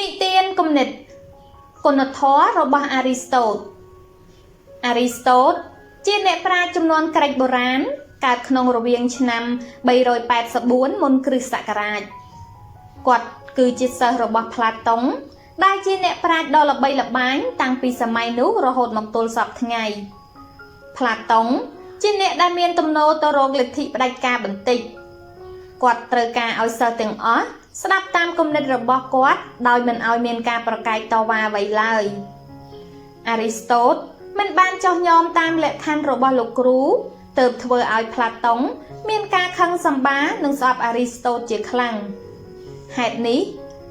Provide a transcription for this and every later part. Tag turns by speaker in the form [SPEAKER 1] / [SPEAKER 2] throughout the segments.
[SPEAKER 1] និទានគំនិតគុណធម៌របស់អារីស្តូតជាអ្នកប្រាជ្ញជំនាន់ក្រិកបុរាណកើតក្នុងរវាងឆ្នាំ384មុនគ្រិស្តសករាជគាត់គឺជាសិស្សរបស់ផ្លាតុងដែលជាអ្នកប្រាជ្ញដ៏ល្បីល្បាញតាំងពីសម័យនោះរហូតមកទល់សព្វថ្ងៃផ្លាតុងជាអ្នកដែលមានទំនោរទៅរកលទ្ធិផ្ដាច់ការបន្តិចគាត់ត្រូវការឲ្យសិស្សទាំងអស់ស្ដាប់តាមគំនិតរបស់គាត់ដោយមិនឲ្យមានការប្រកែកតវ៉ាអ្វីឡើយអារីស្តូតមិនបានចោះញោមតាមលក្ខខណ្ឌរបស់លោកគ្រូទើបធ្វើឲ្យផ្លាតុងមានការខឹងសម្បានិងស្អប់អារីស្តូតជាខ្លាំងហេតុនេះ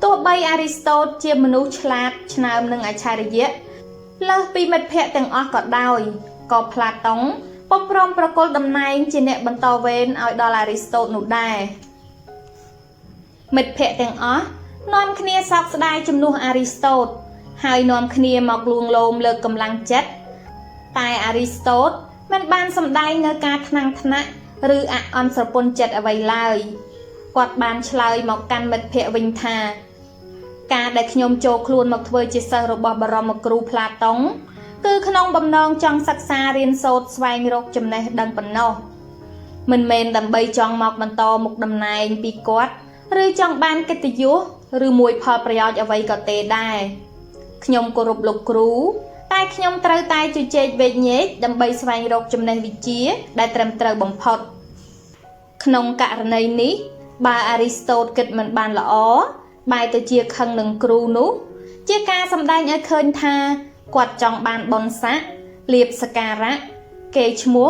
[SPEAKER 1] ទោះបីអារីស្តូតជាមនុស្សឆ្លាតឆ្នើមនិងអច្ឆរិយៈលើសពីមិត្តភ័ក្តិទាំងអស់ក៏ដោយក៏ផ្លាតុងពុំព្រមប្រគល់តំណែងជាអ្នកបន្តវេនឲ្យដល់អារីស្តូតនោះដែរមិត្តភ័ក្តិទាំងអស់នាំគ្នាសោកស្ដាយជំនួសអារីស្តូតហើយនាំគ្នាមកលួងលោមលើកកម្លាំងចិត្តតែអារីស្តូតមិនបានសម្ដែងនៅការថ្នាំងថ្នាក់ឬអអន់ស្រពន់ចិត្តអ្វីឡើយគាត់បានឆ្លើយមកកាន់មិត្តភ័ក្តិវិញថាការដែលខ្ញុំចូលខ្លួនមកធ្វើជាសិស្សរបស់បរមគ្រូផ្លាតុងគឺក្នុងបំណងចង់សិក្សារៀនសូត្រស្វែងរកចំណេះដឹងប៉ុណ្ណោះមិនមែនដើម្បីចង់មកបន្តមុខតំណែងពីគាត់ឬចង់បានកិត្តិយសឬមួយផលប្រយោជន៍អ្វីក៏ទេដែរខ្ញុំគោរពលោកគ្រូតែខ្ញុំត្រូវតែជជែកវែកញែកដើម្បីស្វែងរកចំណេះវិជ្ជាដែលត្រឹមត្រូវបំផុតក្នុងករណីនេះបើអារីស្តូតគិតមិនបានល្អបែរទៅជាខឹងនឹងគ្រូនោះជាការសម្ដែងឲ្យឃើញថាគាត់ចង់បានបុណ្យស័ក្តិលាភសក្ការៈកេរ្តិ៍ឈ្មោះ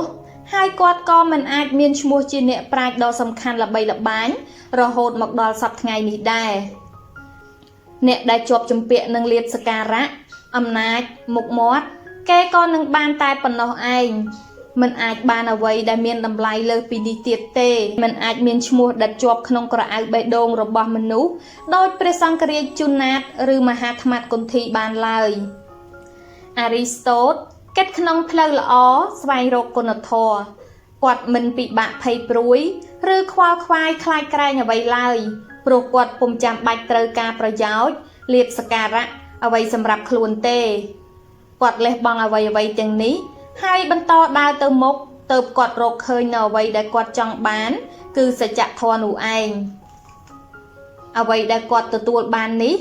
[SPEAKER 1] ហើយគាត់ក៏មិនអាចមានឈ្មោះជាអ្នកប្រាជ្ញដ៏សំខាន់ល្បីល្បាញរហូតមកដល់សប្តាហ៍ថ្ងៃនេះដែរអ្នកដែលជាប់ជំពាក់នឹងលាភសក្ការៈអំណាចមុខមាត់គេក៏នឹងបានតែប៉ុណ្ណោះឯងមិនអាចបានអ្វីដែលមានតម្លៃលើសពីនេះទៀតទេមិនអាចមានឈ្មោះដិតជាប់ក្នុងក្រអៅបេះដូងរបស់មនុស្សដោយព្រះសង្ឃរាជជូណាតឬមហាថ្មគន្ធីបានឡើយអារីស្តូតគិតក្នុងផ្លូវល្អស្វែងរកគុណធម៌គាត់មិនពិបាកភ័យព្រួយឬខ្វល់ខ្វាយខ្លាចក្រែងអ្វីឡើយព្រោះគាត់ពុំចាំបាច់ត្រូវការប្រយោជន៍លាភសក្ការៈអ្វីសម្រាប់ខ្លួនទេគាត់លះបង់អ្វីទាំងនេះហើយបន្តដើរទៅមុខទៅគាត់រកឃើញនៅអ្វីដែលគាត់ចង់បានគឺសច្ចធម៌នោះឯងអ្វីដែលគាត់ទទួលបាននេះ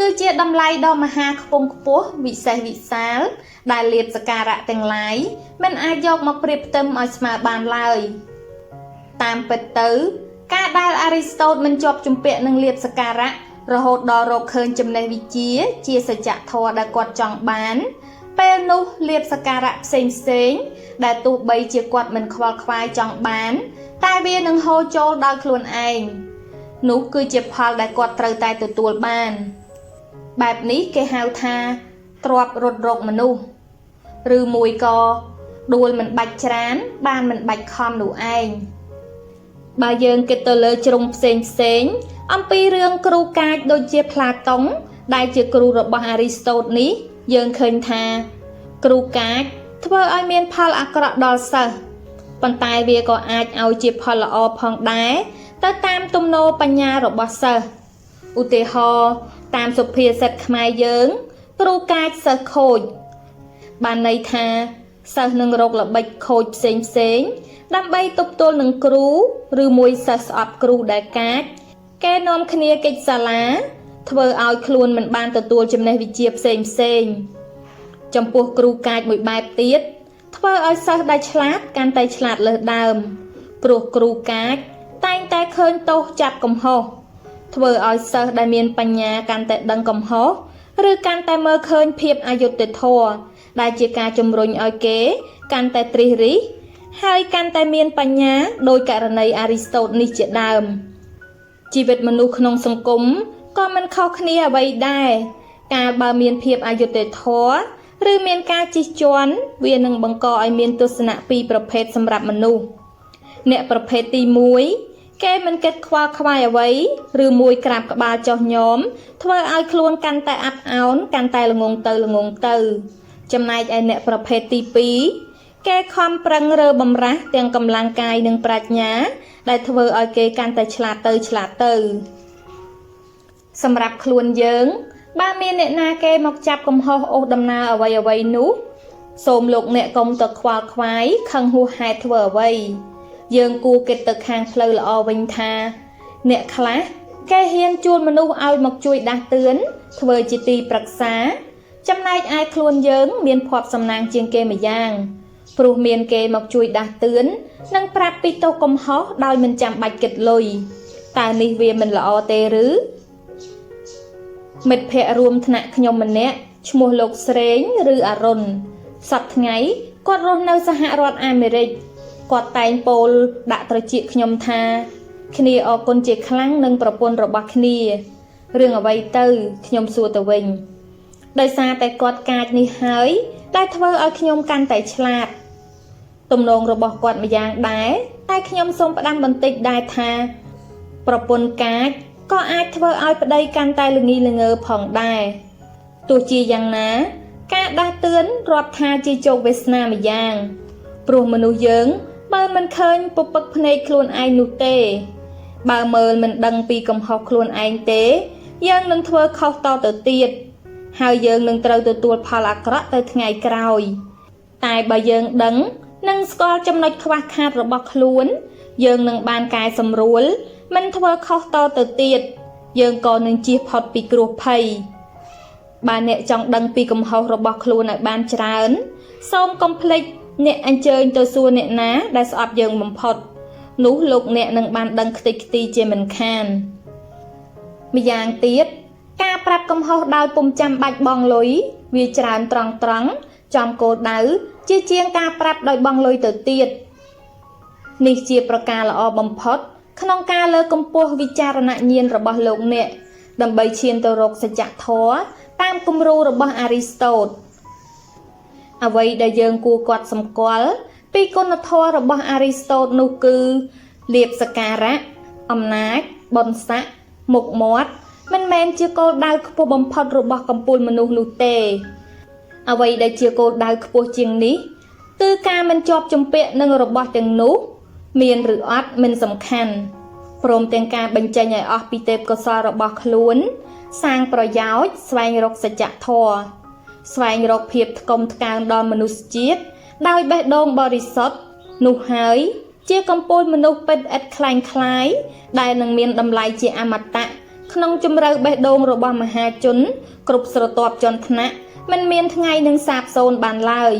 [SPEAKER 1] គឺជាតម្លៃដ៏មហាខ្ពង់ខ្ពស់វិសេសវិសាលដែលលាភសក្ការៈទាំងឡាយមិនអាចយកមកប្រៀបផ្ទឹមឲ្យស្មើបានឡើយតាមពិតទៅការដែលអារីស្តូតមិនជាប់ជំពាក់នឹងលាភសក្ការៈរហូតដល់រកឃើញចំណេះវិជ្ជាសច្ចធម៌ដែលគាត់ចង់បានពេលនោះលាភសក្ការៈផ្សេងដែលទោះបីជាគាត់មិនខ្វល់ខ្វាយចង់បានតែវានឹងហូរចូលដល់ខ្លួនឯងនោះគឺជាផលដែលគាត់ត្រូវតែទទួលបានបែបនេះគេហៅថាទ្រព្យរត់រកមនុស្សឬមួយក៏ដួលមិនបាច់ច្រានបានមិនបាច់ខំនោះឯងបើយើងគិតទៅលើជ្រុងផ្សេងអំពីរឿងគ្រូកាចដូចជាផ្លាតុងដែលជាគ្រូរបស់អារីស្តូតនេះយើងឃើញថាគ្រូកាចធ្វើឲ្យមានផលអាក្រក់ដល់សិស្សប៉ុន្តែវាក៏អាចឲ្យជាផលល្អផងដែរទៅតាមទំនោរបញ្ញារបស់សិស្សឧទាហរណ៍តាមសុភាសិតខ្មែរយើងគ្រូកាចសិស្សខូចបានន័យថាសិស្សនឹងរកល្បិចខូចផ្សេងដើម្បីទប់ទល់នឹងគ្រូឬមួយសិស្សស្អប់គ្រូដែលកាចគេនាំគ្នាកិច្ចសាលាធ្វើឲ្យខ្លួនមិនបានទទួលចំណេះវិជ្ជាផ្សេងចំពោះគ្រូកាចមួយបែបទៀតធ្វើឲ្យសិស្សដែលឆ្លាតកាន់តែឆ្លាតលើសដើមព្រោះគ្រូកាចតែងតែឃើញទោសចាប់កំហុសធ្វើឲ្យសិស្សដែលមានបញ្ញាកាន់តែដឹងកំហុសឬកាន់តែមើលឃើញភាពអយុត្តិធម៌ដែលជាការជំរុញឲ្យគេកាន់តែត្រិះរិះហើយកាន់តែមានបញ្ញាដោយករណីអារីស្តូតនេះជាដើមជីវិតមនុស្សក្នុងសង្គមក៏មិនខុសគ្នាអ្វីដែរកាលបើមានភាពអយុត្តិធម៌ឬមានការជិះជាន់វានឹងបង្កឲ្យមានទស្សនៈពីរប្រភេទសម្រាប់មនុស្សអ្នកប្រភេទទី1គេមិនគិតខ្វល់ខ្វាយអ្វីឬមួយក្រាបក្បាលចុះញោមធ្វើឲ្យខ្លួនកាន់តែអាប់អោនកាន់តែល្ងងទៅចំណែកឯអ្នកប្រភេទទី2គេខំប្រឹងរើបំរាស់ទាំងកម្លាំងកាយនិងប្រាជ្ញាដែលធ្វើឲ្យគេកាន់តែឆ្លាតទៅសម្រាប់ខ្លួនយើង បើមានអ្នកណាគេមកចាប់កំហុសអូសដំណើរអ្វីនោះសូមលោកអ្នកកុំទៅខ្វល់ខ្វាយខឹងហួសហេតុធ្វើអ្វីយើងគួរគិតទៅខាងផ្លូវល្អវិញថាអ្នកខ្លះគេហ៊ានជួលមនុស្សឲ្យមកជួយដាស់តឿនធ្វើជាទីប្រឹក្សាចំណែកឯខ្លួនយើងមានភ័ព្វសំណាងជាងគេម្យ៉ាងព្រោះមានគេមកជួយដាស់តឿននិងប្រាប់ពីទោសកំហុសដោយមិនចាំបាច់គិតលុយតើនេះវាមិនល្អទេឬមិត្តភ័ក្តិរួមថ្នាក់ខ្ញុំម្នាក់ឈ្មោះលោកស្រេងឬអរុនសប្តាហ៍ថ្ងៃគាត់រស់នៅសហរដ្ឋអាមេរិកគាត់តែងពោលដាក់ត្រចៀកខ្ញុំថាគ្នាអរគុណជាខ្លាំងនឹងប្រពន្ធរបស់គ្នារឿងអ្វីទៅខ្ញុំសួរទៅវិញដោយសារតែគាត់កាចនេះហើយដែលធ្វើឲ្យខ្ញុំកាន់តែឆ្លាតទំនងរបស់គាត់ម្យ៉ាងដែរតែខ្ញុំសូមផ្ដាំបន្តិចដែរថាប្រពន្ធកាចក៏អាចធ្វើឲ្យប្តីកាន់តែល្ងីល្ងើផងដែរទោះជាយ៉ាងណាការដាស់តឿនរាប់ថាជាជោគវាសនាម្យ៉ាងព្រោះមនុស្សយើងបើមិនឃើញពពឹកភ្នែកខ្លួនឯងនោះទេបើមើលមិនដឹងពីកំហុសខ្លួនឯងទេយើងនឹងធ្វើខុសតទៅទៀតហើយយើងនឹងត្រូវទទួលផលអាក្រក់ទៅថ្ងៃក្រោយតែបើយើងដឹងនិងស្គាល់ចំណុចខ្វះខាតរបស់ខ្លួនយើងនឹងបានកែសម្រួលមិនធ្វើខុសតទៅទៀតយើងក៏នឹងជៀសផុតពីគ្រោះភ័យបើអ្នកចង់ដឹងពីកំហុសរបស់ខ្លួនឲ្យបានច្រើនសូមកុំភ្លេចអ្នកអញ្ជើញទៅសួរអ្នកណាដែលស្អប់យើងបំផុតនោះលោកអ្នកនឹងបានដឹងខ្ទេចខ្ទីជាមិនខានម្យ៉ាងទៀតការប្រាប់កំហុសដោយពុំចាំបាច់បង់លុយវាច្រើនត្រង់ចំគោលដៅជាជាងការប្រាប់ដោយបង់លុយទៅទៀតនេះជាប្រការល្អបំផុតក្នុងការលើកកម្ពស់វិចារណញ្ញាណរបស់លោកអ្នកដើម្បីឈានទៅរកសច្ចធម៌តាមគំរូរបស់អារីស្តូតអ្វីដែលយើងគួរកត់សម្គាល់ពីគុណធម៌របស់អារីស្តូតនោះគឺលៀបសក្ការៈអំណាចបុណ្យស័ក្តិមុខមាត់មិនមែនជាគោលដៅខ្ពស់បំផុតរបស់កំពូលមនុស្សនោះទេអ្វីដែលជាគោលដៅខ្ពស់ជាងនេះគឺការមិនជាប់ជំពាក់នឹងរបស់ទាំងនោះមានឬអត់មិនសំខាន់ព្រមទាំងការបញ្ចេញឲ្យអស់ពីទេពកោសល្យរបស់ខ្លួនសាងប្រយោជន៍ស្វែងរកសច្ចធម៌ស្វែងរកភាពថ្កុំថ្កើងដល់មនុស្សជាតិដោយបេះដូងបរិសុទ្ធនោះហើយជាកំពូលមនុស្សពិតឥតคล้ายคล้ายដែលនឹងមានតម្លៃជាអមតៈក្នុងជំរឿបេះដូងរបស់មហាជនគ្រប់ស្រទាប់ជាន់ថ្នាក់មិនមានថ្ងៃនឹងសាបសូន្យបានឡើយ